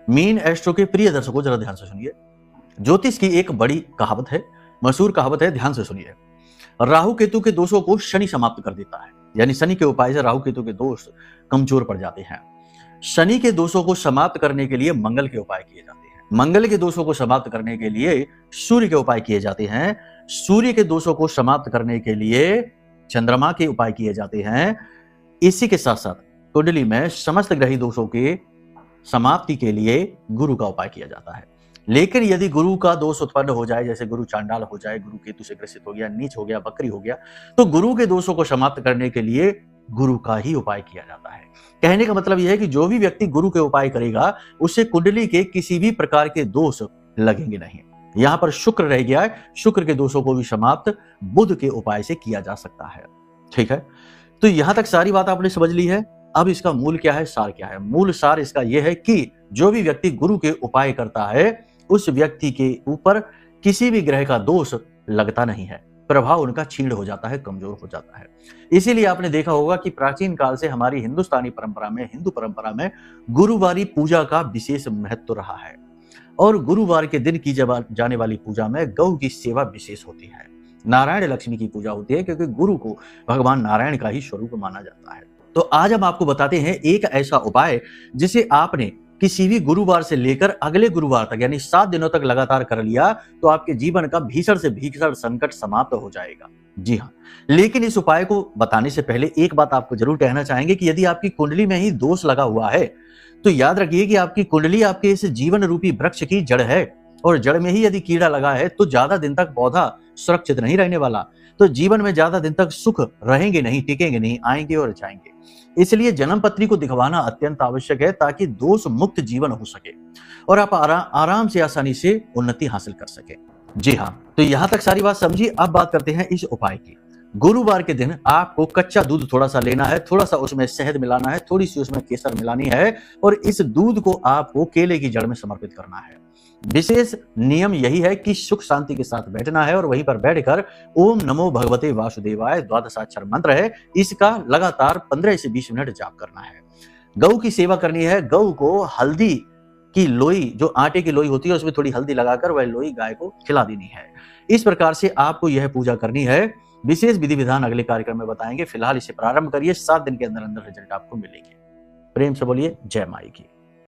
Mean astro के प्रिय दर्शकों जरा ध्यान से सुनिए। ज्योतिष की एक बड़ी कहावत है, मशहूर कहावत है, ध्यान से सुनिए। राहु केतु के दोषों को शनि समाप्त कर देता है, यानी शनि के उपाय से राहु केतु के दोष कमजोर पड़ जाते हैं। शनि के दोषों को समाप्त करने के लिए मंगल के उपाय किए जाते हैं। मंगल के दोषों को समाप्त करने के लिए सूर्य के उपाय किए जाते हैं। सूर्य के दोषों को समाप्त करने के लिए चंद्रमा के उपाय किए जाते हैं। इसी के साथ साथ कुंडली में समस्त ग्रही दोषों के समाप्ति के लिए गुरु का उपाय किया जाता है। लेकिन यदि गुरु का दोष उत्पन्न हो जाए, जैसे गुरु चांडाल हो जाए, गुरु केतु से ग्रसित हो गया, नीच हो गया, वक्री हो गया, तो गुरु के दोषों को समाप्त करने के लिए गुरु का ही उपाय किया जाता है। कहने का मतलब यह है कि जो भी व्यक्ति गुरु के उपाय करेगा उसे कुंडली के किसी भी प्रकार के दोष लगेंगे नहीं। यहां पर शुक्र रह गया है, शुक्र के दोषों को भी समाप्त बुध के उपाय से किया जा सकता है। ठीक है, तो यहां तक सारी बात आपने समझ ली है। अब इसका मूल क्या है, सार क्या है? मूल सार इसका यह है कि जो भी व्यक्ति गुरु के उपाय करता है उस व्यक्ति के ऊपर किसी भी ग्रह का दोष लगता नहीं है, प्रभाव उनका क्षीण हो जाता है, कमजोर हो जाता है। इसीलिए आपने देखा होगा कि प्राचीन काल से हमारी हिंदुस्तानी परंपरा में, हिंदू परंपरा में गुरुवारी पूजा का विशेष महत्व रहा है और गुरुवार के दिन की जाने वाली पूजा में गौ की सेवा विशेष होती है। नारायण लक्ष्मी की पूजा होती है क्योंकि गुरु को भगवान नारायण का ही स्वरूप माना जाता है। तो आज हम आपको बताते हैं एक ऐसा उपाय जिसे आपने किसी भी गुरुवार से लेकर अगले गुरुवार तक यानी 7 दिनों तक लगातार कर लिया तो आपके जीवन का भीषण से भीषण संकट समाप्त हो जाएगा। जी हाँ, लेकिन इस उपाय को बताने से पहले एक बात आपको जरूर कहना चाहेंगे कि यदि आपकी कुंडली में ही दोष लगा हुआ है तो याद रखिए कि आपकी कुंडली आपके इस जीवन रूपी वृक्ष की जड़ है और जड़ में ही यदि कीड़ा लगा है तो ज्यादा दिन तक पौधा सुरक्षित नहीं रहने वाला, तो जीवन में ज्यादा दिन तक सुख रहेंगे नहीं, टिकेंगे नहीं, आएंगे और जाएंगे। इसलिए जन्म पत्री को दिखवाना अत्यंत आवश्यक है ताकि दोष मुक्त जीवन हो सके और आप आराम से आसानी से उन्नति हासिल कर सके। जी हाँ, तो यहां तक सारी बात समझी। अब बात करते हैं इस उपाय की। गुरुवार के दिन आपको कच्चा दूध थोड़ा सा लेना है, थोड़ा सा उसमें शहद मिलाना है, थोड़ी सी उसमें केसर मिलानी है और इस दूध को आपको केले की जड़ में समर्पित करना है। विशेष नियम यही है कि सुख शांति के साथ बैठना है और वहीं पर बैठकर ओम नमो भगवते वासुदेवाय द्वादशाक्षर मंत्र है, इसका लगातार 15 से 20 मिनट जाप करना है। गौ की सेवा करनी है। गौ को हल्दी की लोई, जो आटे की लोई होती है उसमें थोड़ी हल्दी लगाकर वह लोई गाय को खिला देनी है। इस प्रकार से आपको यह पूजा करनी है। विशेष विधि विधान अगले कार्यक्रम में बताएंगे। फिलहाल इसे प्रारंभ करिए, 7 दिन के अंदर अंदर रिजल्ट आपको मिलेंगे। प्रेम से बोलिए जय माई की।